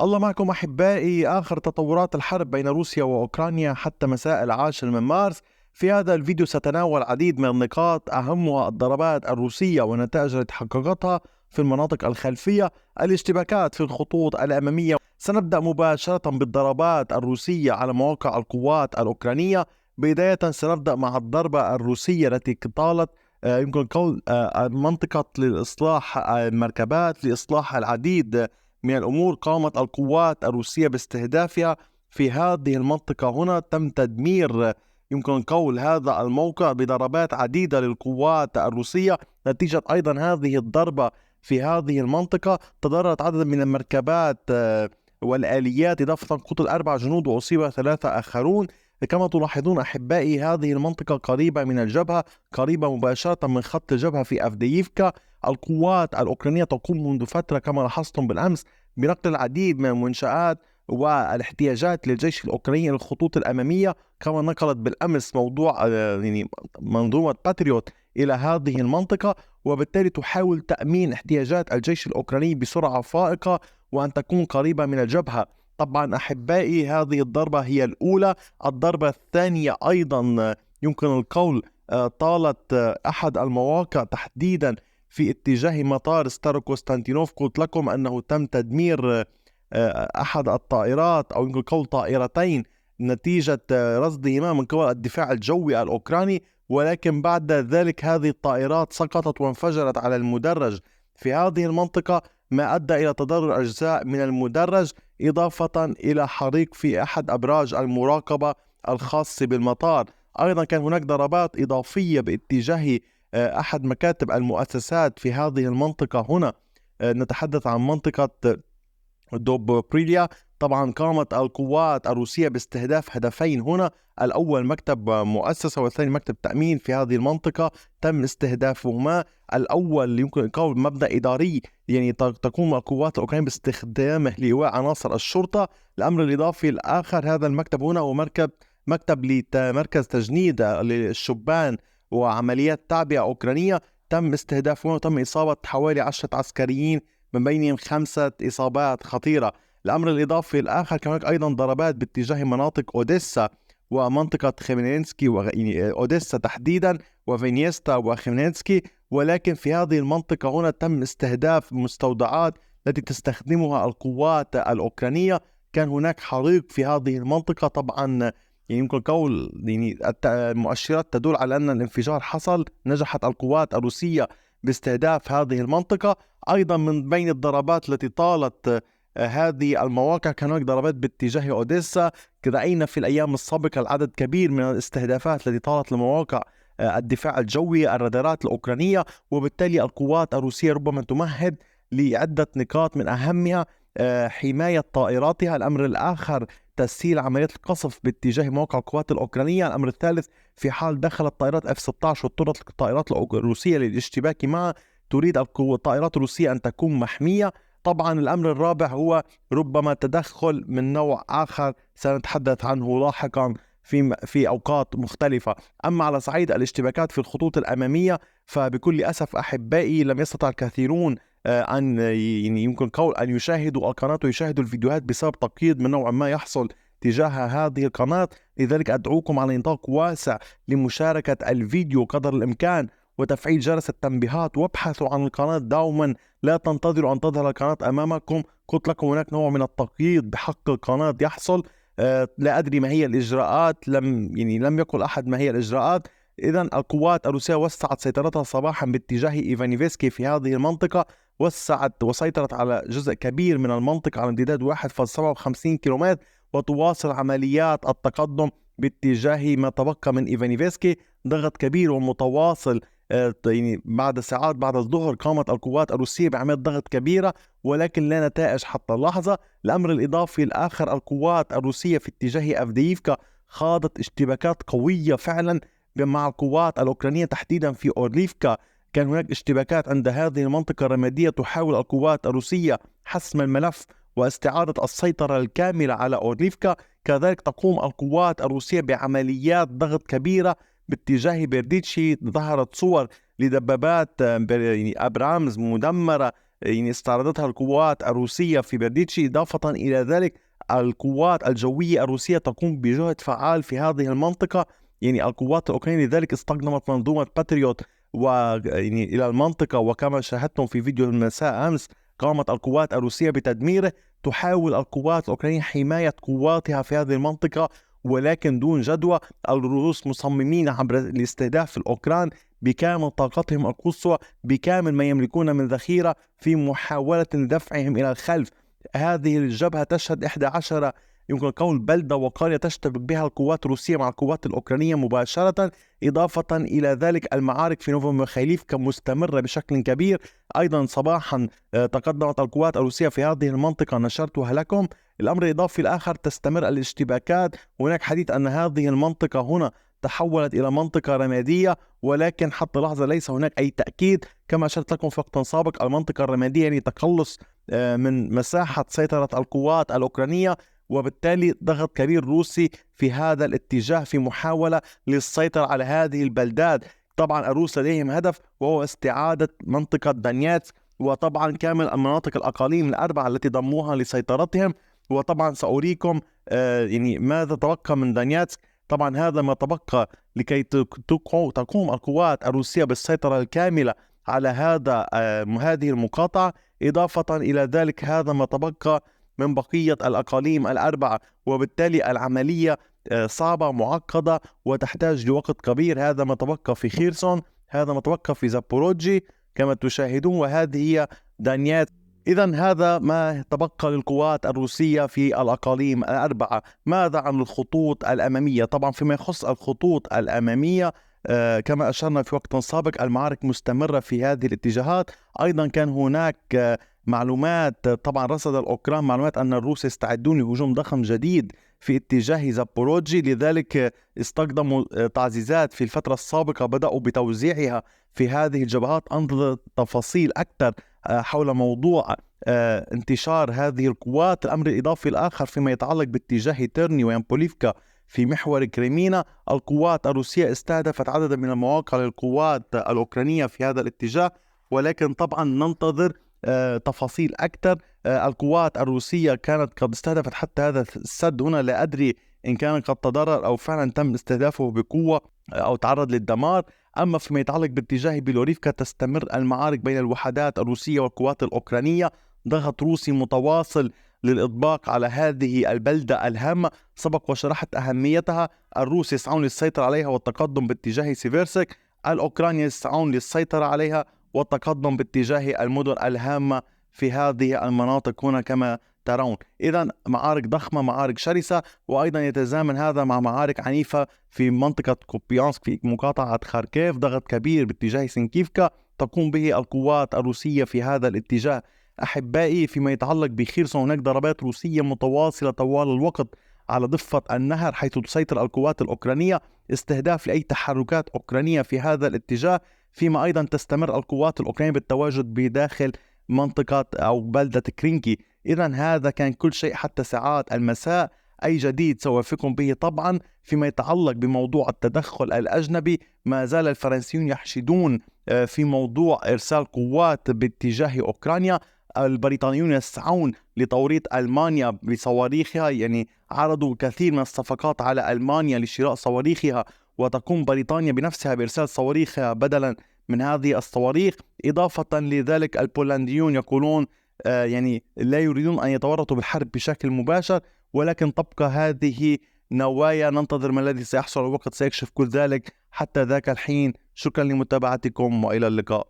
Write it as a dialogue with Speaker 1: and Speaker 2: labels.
Speaker 1: الله معكم أحبائي. آخر تطورات الحرب بين روسيا وأوكرانيا حتى مساء 10 من مارس. في هذا الفيديو سأتناول العديد من النقاط، أهمها الضربات الروسية والنتائج التي حققتها في المناطق الخلفية، الاشتباكات في الخطوط الأمامية. سنبدأ مباشرة بالضربات الروسية على مواقع القوات الأوكرانية. بداية سنبدأ مع الضربة الروسية التي طالت يمكن قول منطقة لإصلاح المركبات، لإصلاح العديد من الأمور. قامت القوات الروسية باستهدافها في هذه المنطقة. هنا تم تدمير يمكن قول هذا الموقع بضربات عديدة للقوات الروسية. نتيجة أيضا هذه الضربة في هذه المنطقة تضررت عدد من المركبات والآليات، إضافة قتل 4 جنود وأصيب 3 آخرون. كما تلاحظون أحبائي، هذه المنطقة قريبة من الجبهة، قريبة مباشرة من خط الجبهة في أفدييفكا. القوات الأوكرانية تقوم منذ فترة كما لاحظتم بالأمس بنقل العديد من المنشآت والاحتياجات للجيش الأوكراني إلى الخطوط الأمامية. كما نقلت بالأمس موضوع منظومة باتريوت إلى هذه المنطقة، وبالتالي تحاول تأمين احتياجات الجيش الأوكراني بسرعة فائقة وأن تكون قريبة من الجبهة. طبعا أحبائي، هذه الضربة هي الأولى. الضربة الثانية أيضا يمكن القول طالت أحد المواقع تحديدا في اتجاه مطار ستاروكوستانتينوف. قلت لكم أنه تم تدمير أحد الطائرات أو يمكن قول طائرتين نتيجة رصدهما من قوى الدفاع الجوي الأوكراني، ولكن بعد ذلك هذه الطائرات سقطت وانفجرت على المدرج في هذه المنطقة، ما أدى إلى تضرر أجزاء من المدرج، إضافة إلى حريق في أحد أبراج المراقبة الخاص بالمطار. أيضا كان هناك ضربات إضافية باتجاه أحد مكاتب المؤسسات في هذه المنطقة. هنا نتحدث عن منطقة دوبريليا. طبعا قامت القوات الروسية باستهداف هدفين هنا، الأول مكتب مؤسسة والثاني مكتب تأمين في هذه المنطقة. تم استهدافهما. الأول يمكن قول مبنى إداري، يعني تقوم القوات الأوكرانية باستخدامه لإيواء عناصر الشرطة. الأمر الإضافي الآخر، هذا المكتب هنا هو مكتب لمركز تجنيد للشبان وعمليات تعبئة أوكرانية. تم استهدافه وتم إصابة حوالي 10 عسكريين، من بينهم 5 إصابات خطيرة. الأمر الإضافي الآخر، كمان أيضا ضربات باتجاه مناطق أوديسا ومنطقة خمينينسكي يعني أوديسا تحديدا وفينيستا وخمينينسكي. ولكن في هذه المنطقة هنا تم استهداف مستودعات التي تستخدمها القوات الأوكرانية. كان هناك حريق في هذه المنطقة. طبعا يعني يمكن قول المؤشرات تدل على أن الانفجار حصل. نجحت القوات الروسية باستهداف هذه المنطقة. أيضا من بين الضربات التي طالت هذه المواقع كان هناك ضربات باتجاه أوديسا. رأينا في الأيام السابقة العدد كبير من الاستهدافات التي طالت لمواقع الدفاع الجوي، الرادارات الأوكرانية. وبالتالي القوات الروسية ربما تمهد لعدة نقاط، من أهمها حماية طائراتها. الأمر الآخر تسهيل عمليات القصف باتجاه مواقع القوات الأوكرانية. الأمر الثالث، في حال دخلت طائرات F-16 واضطرت الطائرات الروسية للاشتباك معها، تريد الطائرات الروسية أن تكون محمية. طبعا الأمر الرابع هو ربما تدخل من نوع آخر سنتحدث عنه لاحقا في أوقات مختلفة. أما على صعيد الاشتباكات في الخطوط الأمامية، فبكل أسف أحبائي لم يستطع الكثيرون أن يعني يمكن قول أن يشاهدوا القناة ويشاهدوا الفيديوهات بسبب تقييد من نوع ما يحصل تجاه هذه القناة. لذلك أدعوكم على نطاق واسع لمشاركة الفيديو قدر الإمكان وتفعيل جرس التنبيهات، وابحثوا عن القناة دوما. لا تنتظروا أن تظهر القناة أمامكم. قلت لكم هناك نوع من التقييد بحق القناة يحصل. لا أدري ما هي الإجراءات، لم يقل أحد ما هي الإجراءات. إذن القوات الروسية وسعت سيطرتها صباحا باتجاه إيفانيفسكي في هذه المنطقة. وسعت وسيطرت على جزء كبير من المنطقة على امتداد 1.57 كيلومتر، وتواصل عمليات التقدم باتجاه ما تبقى من إيفانيفسكي. ضغط كبير ومتواصل. يعني بعد ساعات بعد الظهر قامت القوات الروسية بعملية ضغط كبيرة، ولكن لا نتائج حتى اللحظة. الأمر الإضافي الآخر، القوات الروسية في اتجاه أفدييفكا خاضت اشتباكات قوية فعلا مع القوات الأوكرانية تحديدا في أورليفكا. كان هناك اشتباكات عند هذه المنطقة الرمادية. تحاول القوات الروسية حسم الملف واستعادة السيطرة الكاملة على أورليفكا. كذلك تقوم القوات الروسية بعمليات ضغط كبيرة باتجاه بيرديتشي. ظهرت صور لدبابات يعني أبرامز مدمرة يعني استعرضتها القوات الروسية في برديتشي. إضافة إلى ذلك القوات الجوية الروسية تقوم بجهد فعال في هذه المنطقة. يعني القوات الأوكرانية لذلك استخدمت منظومة باتريوت يعني إلى المنطقة، وكما شاهدتم في فيديو المساء أمس قامت القوات الروسية بتدميره. تحاول القوات الأوكرانية حماية قواتها في هذه المنطقة ولكن دون جدوى. الروس مصممين عبر الاستهداف الأوكران بكامل طاقتهم القصوى، بكامل ما يملكون من ذخيرة، في محاولة دفعهم إلى الخلف. هذه الجبهة تشهد 11 يمكن القول بلدة وقرية تشتبك بها القوات الروسية مع القوات الأوكرانية مباشرة. إضافة إلى ذلك المعارك في نوفوميخايليفكا مستمرة بشكل كبير. أيضا صباحا تقدمت القوات الروسية في هذه المنطقة، نشرتها لكم. الأمر الإضافي الآخر، تستمر الاشتباكات. هناك حديث أن هذه المنطقة هنا تحولت إلى منطقة رمادية، ولكن حتى لحظة ليس هناك أي تأكيد. كما أشرت لكم في وقت سابق، المنطقة الرمادية يعني تقلص من مساحة سيطرة القوات الأوكرانية، وبالتالي ضغط كبير روسي في هذا الاتجاه في محاولة للسيطرة على هذه البلدات. طبعا الروس لديهم هدف وهو استعادة منطقة دانياتسك، وطبعا كامل المناطق الأقاليم الأربعة التي ضموها لسيطرتهم. وطبعا سأريكم يعني ماذا تبقى من دانياتسك. طبعا هذا ما تبقى لكي تقوم القوات الروسية بالسيطرة الكاملة على هذه المقاطعة. إضافة إلى ذلك هذا ما تبقى من بقية الأقاليم الأربعة، وبالتالي العملية صعبة معقدة وتحتاج لوقت كبير. هذا ما تبقى في خيرسون، هذا ما تبقى في زابوروجي كما تشاهدون، وهذه هي دانياتسك. إذا هذا ما تبقى للقوات الروسية في الأقاليم الأربعة. ماذا عن الخطوط الأمامية؟ طبعا فيما يخص الخطوط الأمامية كما أشرنا في وقت سابق، المعارك مستمرة في هذه الاتجاهات. أيضا كان هناك معلومات، طبعا رصد الأوكران معلومات أن الروس يستعدون لهجوم ضخم جديد في اتجاه زابوروجي، لذلك استخدموا تعزيزات في الفترة السابقة، بدأوا بتوزيعها في هذه الجبهات. أنظر تفاصيل أكثر حول موضوع انتشار هذه القوات. الأمر الإضافي الآخر فيما يتعلق باتجاه تيرني ويامبوليفكا في محور كريمينا، القوات الروسية استهدفت عددا من المواقع للقوات الأوكرانية في هذا الاتجاه، ولكن طبعا ننتظر تفاصيل أكثر. القوات الروسية كانت قد استهدفت حتى هذا السد هنا، لا أدري إن كان قد تضرر أو فعلا تم استهدافه بقوة أو تعرض للدمار. أما فيما يتعلق باتجاه بيلوريفكا، تستمر المعارك بين الوحدات الروسية والقوات الأوكرانية. ضغط روسي متواصل للإطباق على هذه البلدة الهامة. سبق وشرحت أهميتها. الروس يسعون للسيطرة عليها والتقدم باتجاه سيفيرسك، الأوكران يسعون للسيطرة عليها والتقدم باتجاه المدن الهامة في هذه المناطق هنا كما ترون. إذا معارك ضخمة، معارك شرسة، وأيضا يتزامن هذا مع معارك عنيفة في منطقة كوبيانسك في مقاطعة خاركيف. ضغط كبير باتجاه سينكيفكا تقوم به القوات الروسية في هذا الاتجاه. أحبائي، فيما يتعلق بخيرسون، هناك ضربات روسية متواصلة طوال الوقت على ضفة النهر، حيث تسيطر القوات الأوكرانية، استهداف لأي تحركات أوكرانية في هذا الاتجاه. فيما أيضا تستمر القوات الأوكرانية بالتواجد بداخل منطقة أو بلدة كرينكي. إذا هذا كان كل شيء حتى ساعات المساء. أي جديد سأوافقكم به طبعا. فيما يتعلق بموضوع التدخل الأجنبي، ما زال الفرنسيون يحشدون في موضوع إرسال قوات باتجاه أوكرانيا. البريطانيون يسعون لتوريط ألمانيا بصواريخها، يعني عرضوا كثير من الصفقات على ألمانيا لشراء صواريخها، وتقوم بريطانيا بنفسها بإرسال صواريخها بدلا من هذه الصواريخ. إضافة لذلك البولنديون يقولون يعني لا يريدون أن يتورطوا بالحرب بشكل مباشر، ولكن تبقى هذه نوايا. ننتظر ما الذي سيحصل، الوقت سيكشف كل ذلك. حتى ذاك الحين، شكرا لمتابعتكم وإلى اللقاء.